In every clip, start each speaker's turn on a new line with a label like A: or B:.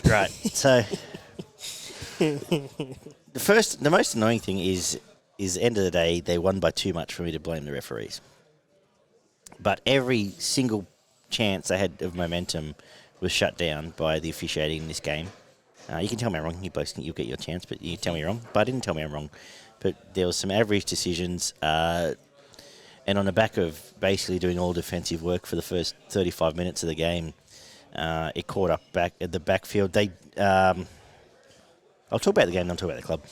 A: Right. So the most annoying thing is end of the day, they won by too much for me to blame the referees. But every single chance they had of momentum was shut down by the officiating in this game. You can tell me I'm wrong. You both think you'll get your chance, but you tell me you're wrong. But I didn't tell me I'm wrong. But there was some average decisions, and on the back of basically doing all defensive work for the first 35 minutes of the game, it caught up back at the backfield. I'll talk about the game, then I'll talk about the club.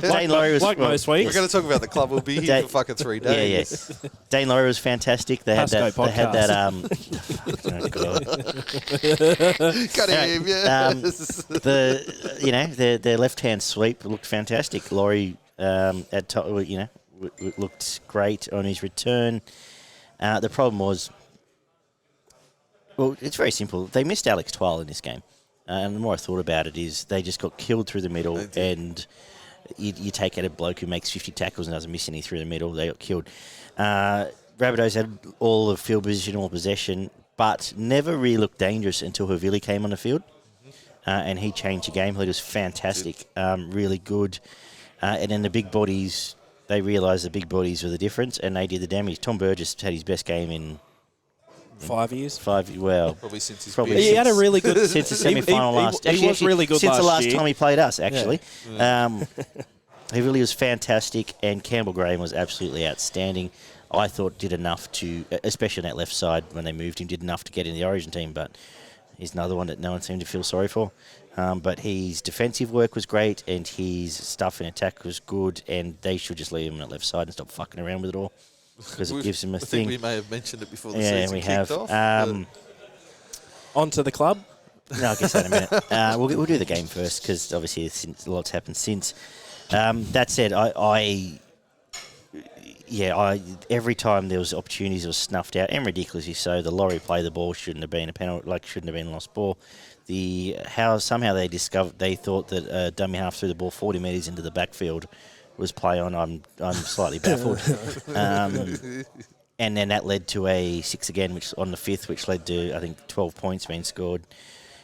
A: Dane Laurie was
B: most weeks.
C: We're going to talk about the club. We'll be here for fucking 3 days.
A: Yeah. Dane Laurie was fantastic. They had that.
B: Pasco
A: They had that. Oh God.
C: Got him. Yes.
A: Their left hand sweep looked fantastic. Laurie looked great on his return. The problem was, well, it's very simple. They missed Alex Twal in this game. And the more I thought about it is they just got killed through the middle, and you take out a bloke who makes 50 tackles and doesn't miss any through the middle. They got killed. Rabbitohs had all of field position, all possession, but never really looked dangerous until Havili came on the field. And he changed the game. He was fantastic, really good. And then the big bodies, they realised the big bodies were the difference, and they did the damage. Tom Burgess had his best game in
B: 5 years.
C: Probably since his
B: He had a really good
A: since the semi-final last.
B: He was really good
A: since the last
B: year.
A: time he played us. Actually, he really was fantastic, and Campbell Graham was absolutely outstanding. I thought did enough to, especially on that left side when they moved him, did enough to get in the Origin team. But he's another one that no one seemed to feel sorry for. But his defensive work was great, and his stuff in attack was good, and they should just leave him on the left side and stop fucking around with it all. Because it gives him a thing.
C: I think we may have mentioned it before the season kicked off.
B: On to the club.
A: No, I'll get to that in a minute. We'll do the game first because obviously a lot's happened since. That said, every time there was opportunities, it was snuffed out, and ridiculously so. The Laurie play the ball shouldn't have been a penalty, shouldn't have been a lost ball. Somehow they thought that a dummy half threw the ball 40 metres into the backfield was play on. I'm slightly baffled. And then that led to a 6 again, which on the 5th, which led to, I think, 12 points being scored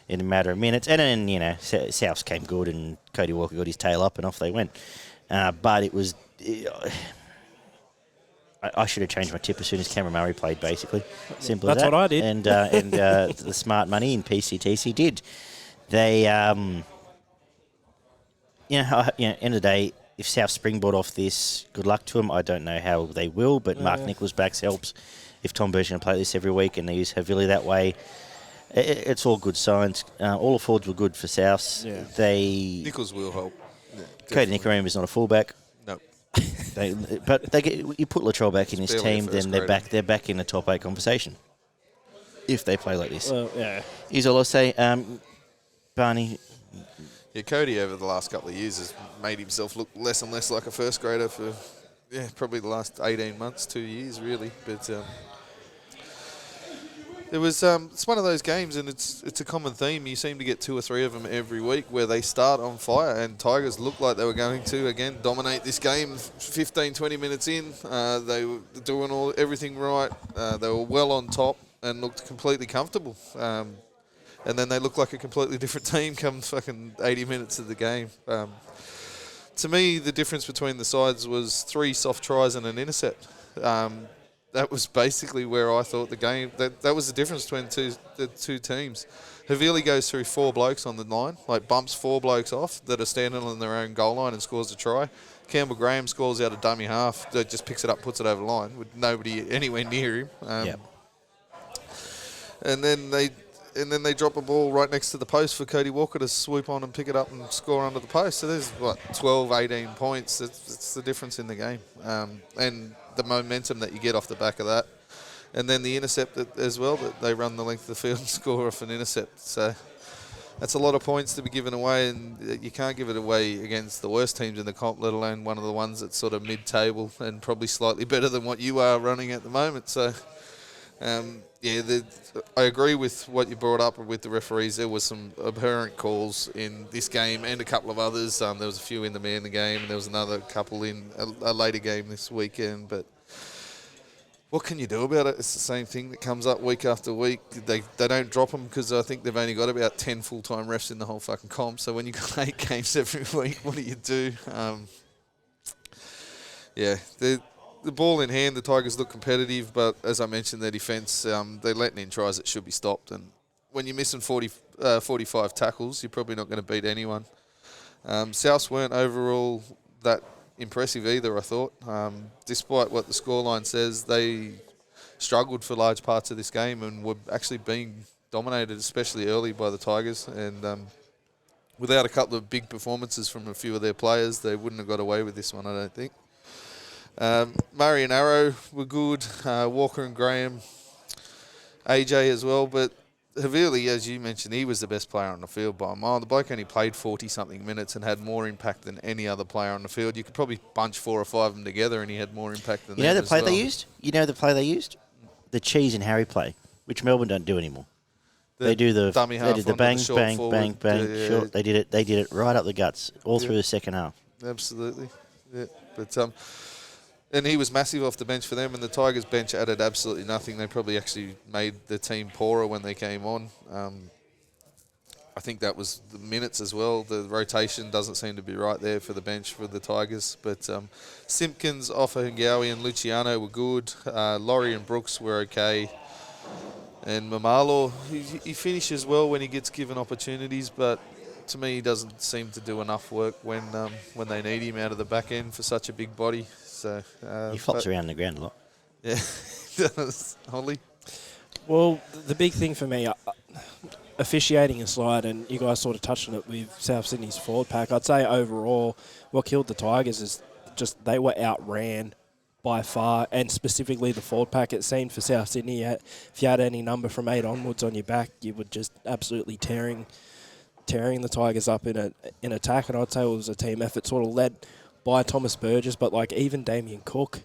A: in a matter of minutes. And then, Souths came good and Cody Walker got his tail up and off they went. But it was... I should have changed my tip as soon as Cameron Murray played, basically. Simple as that.
B: That's what I did.
A: And the smart money in PCTC did. They, end of the day, if South springboard off this, good luck to them. I don't know how they will, but Mark Nichols' backs helps. If Tom Burgess can play this every week and they use Havili that way, it's all good signs. All the forwards were good for South.
C: Yeah. Nichols will help. Yeah,
A: Cody Nicarima is not a fullback.
C: No.
A: You put Latrell back in his team, then they're back in the top 8 conversation. If they play like this.
B: Well, yeah.
A: Here's all I'll say. Barney...
C: Yeah, Cody over the last couple of years has made himself look less and less like a first grader for, probably the last 18 months, 2 years really. But there was it's one of those games, and it's a common theme. You seem to get 2 or 3 of them every week where they start on fire, and Tigers looked like they were going to again dominate this game. 15, 20 minutes in, they were doing everything right. They were well on top and looked completely comfortable. And then they look like a completely different team come fucking 80 minutes of the game. To me, the difference between the sides was 3 soft tries and an intercept. That was basically where I thought the game... That was the difference between the two teams. Havili goes through 4 blokes on the line, bumps 4 blokes off that are standing on their own goal line and scores a try. Campbell Graham scores out a dummy half that just picks it up, puts it over the line with nobody anywhere near him. And then they drop a ball right next to the post for Cody Walker to swoop on and pick it up and score under the post. So there's, 12, 18 points. That's the difference in the game. And the momentum that you get off the back of that. And then the intercept as well, that they run the length of the field and score off an intercept. So that's a lot of points to be given away, and you can't give it away against the worst teams in the comp, let alone one of the ones that's sort of mid-table and probably slightly better than what you are running at the moment. So... I agree with what you brought up with the referees. There was some abhorrent calls in this game and a couple of others. There was a few in the man game, and there was another couple in a later game this weekend. But what can you do about it? It's the same thing that comes up week after week. They don't drop them because I think they've only got about 10 full-time refs in the whole fucking comp. So when you've got 8 games every week, what do you do? The ball in hand, the Tigers look competitive, but as I mentioned, their defence, they're letting in tries that should be stopped. And when you're missing 45 tackles, you're probably not going to beat anyone. Souths weren't overall that impressive either, I thought. Despite what the scoreline says, they struggled for large parts of this game and were actually being dominated, especially early, by the Tigers. And without a couple of big performances from a few of their players, they wouldn't have got away with this one, I don't think. Murray and Arrow were good. Walker and Graham, AJ as well, but Havili, as you mentioned, he was the best player on the field by a mile. The bloke only played 40-something minutes and had more impact than any other player on the field. You could probably bunch 4 or 5 of them together and he had more impact than them.
A: You know the play
C: as well.
A: they used? You know the play they used? The Cheese and Harry play, which Melbourne don't do anymore. They do the
C: dummy
A: they
C: half
A: did the
C: onto
A: bang,
C: short
A: bang,
C: forward.
A: bang, bang,
C: Yeah,
A: short. They did it right up the guts all through the second half.
C: Absolutely. Yeah. But and he was massive off the bench for them, and the Tigers bench added absolutely nothing. They probably actually made the team poorer when they came on. I think that was the minutes as well. The rotation doesn't seem to be right there for the bench for the Tigers. But Simpkins, Offa, Hingawi and Luciano were good. Laurie and Brooks were okay. And Mamalo, he finishes well when he gets given opportunities, but to me he doesn't seem to do enough work when they need him out of the back end for such a big body. So
A: He flops around the ground a lot.
C: Yeah, he does. Holly?
B: Well, the big thing for me, officiating aside, and you guys sort of touched on it with South Sydney's forward pack, I'd say overall what killed the Tigers is just they were outran by far, and specifically the forward pack. It seemed for South Sydney, if you had any number from 8 onwards on your back, you were just absolutely tearing the Tigers up in attack, and I'd say it was a team effort sort of led by Thomas Burgess, but like even Damien Cook,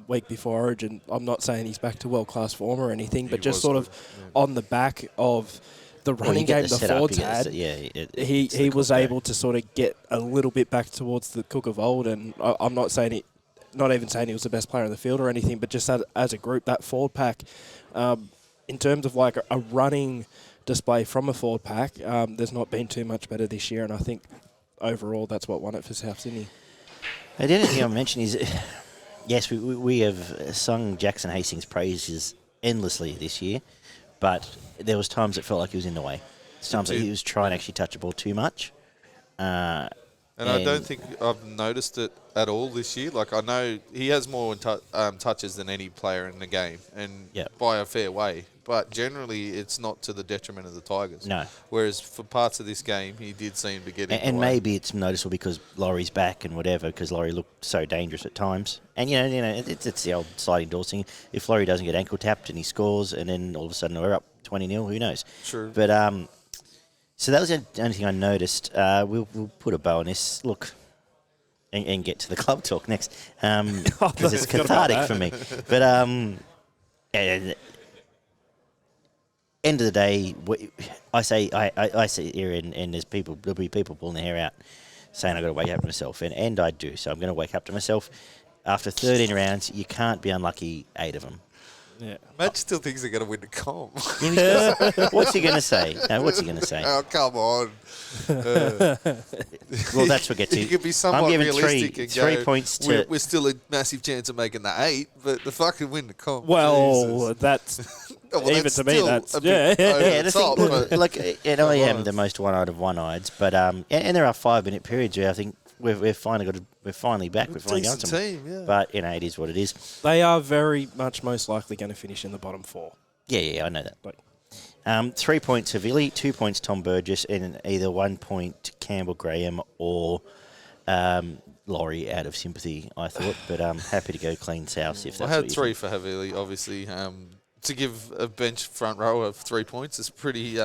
B: week before Origin, I'm not saying he's back to world-class form or anything, but just sort of on the back of the running game the Fords had, he was able to sort of get a little bit back towards the Cook of old, and I'm not saying not even saying he was the best player in the field or anything, but just as a group, that forward pack, in terms of like a running display from a forward pack, there's not been too much better this year, and I think overall that's what won it for South Sydney.
A: The other thing I'll mention is, yes, we have sung Jackson Hastings' praises endlessly this year, but there was times it felt like he was in the way. Times like he was trying to actually touch the ball too much.
C: And I don't think I've noticed it at all this year. Like, I know he has more touches than any player in the game, and by a fair way. But generally, it's not to the detriment of the Tigers.
A: No.
C: Whereas for parts of this game, he did seem to get in
A: and
C: the way.
A: maybe it's noticeable because Laurie's back and whatever, because Laurie looked so dangerous at times. And, you know, it's the old sliding door thing. If Laurie doesn't get ankle tapped and he scores, and then all of a sudden we're up 20-0, who knows?
C: True.
A: But so that was the only thing I noticed. We'll put a bow on this. Look, and get to the club talk next, because it's cathartic for me. But end of the day, I say here, and there'll be people pulling their hair out, saying I've got to wake up to myself, and I do. So I'm going to wake up to myself. After 13 rounds, you can't be unlucky 8 of them.
B: Yeah.
C: Matt still thinks they're going to win the comp.
A: What's he going to say? No, what's he going to say?
C: Oh, come on.
A: Well, that's what gets you.
C: You could be somewhat
A: I'm giving
C: realistic and
A: three
C: go,
A: points to.
C: we're still a massive chance of making the 8, but the fucking win the comp.
B: Well,
C: Jesus.
B: that's
C: Well,
B: even
C: that's
B: to me,
C: still
B: that's
C: a bit over
A: Yeah,
C: the
A: the
C: top,
A: thing,
C: but
A: like, and I am the most one-eyed of one-eyeds, but and there are 5-minute periods where I think we're finally back. We're finally going
C: decent
A: to
C: team, yeah.
A: But you know, it is what it is.
B: they are very much most likely going to finish in the bottom 4.
A: Yeah, I know that.
B: Like,
A: 3 points Havili, 2 points Tom Burgess, and either 1 point Campbell Graham or Laurie out of sympathy, I thought. But I'm happy to go clean south if that's
C: I
A: what
C: had
A: you
C: 3
A: think.
C: for Havili, obviously. To give a bench front row of 3 points is pretty...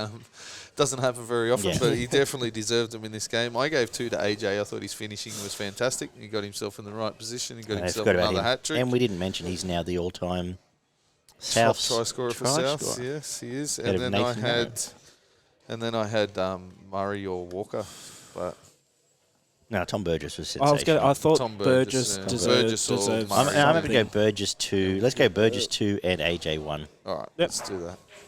C: doesn't happen very often,
A: Yeah.
C: but he definitely deserved them in this game. I gave 2 to AJ. I thought his finishing was fantastic. He got himself in the right position. He got
A: I
C: himself
A: forgot about
C: another
A: him.
C: hat-trick.
A: And we didn't mention he's now the all-time
C: Top
A: Souths
C: try scorer for
A: try
C: South.
A: scorer.
C: Yes, he is.
A: Ahead
C: And
A: of
C: then I
A: Nathan
C: had, Murray or Walker, but
A: No, Tom Burgess was
B: I
A: sensational.
B: thought
C: Tom
B: Burgess,
C: Burgess, yeah. Burgess or
B: deserves
C: Murray.
A: I'm going to go
B: something.
A: Burgess 2. Let's go Burgess 2 and AJ 1.
C: All right,
B: Yep.
C: let's do that.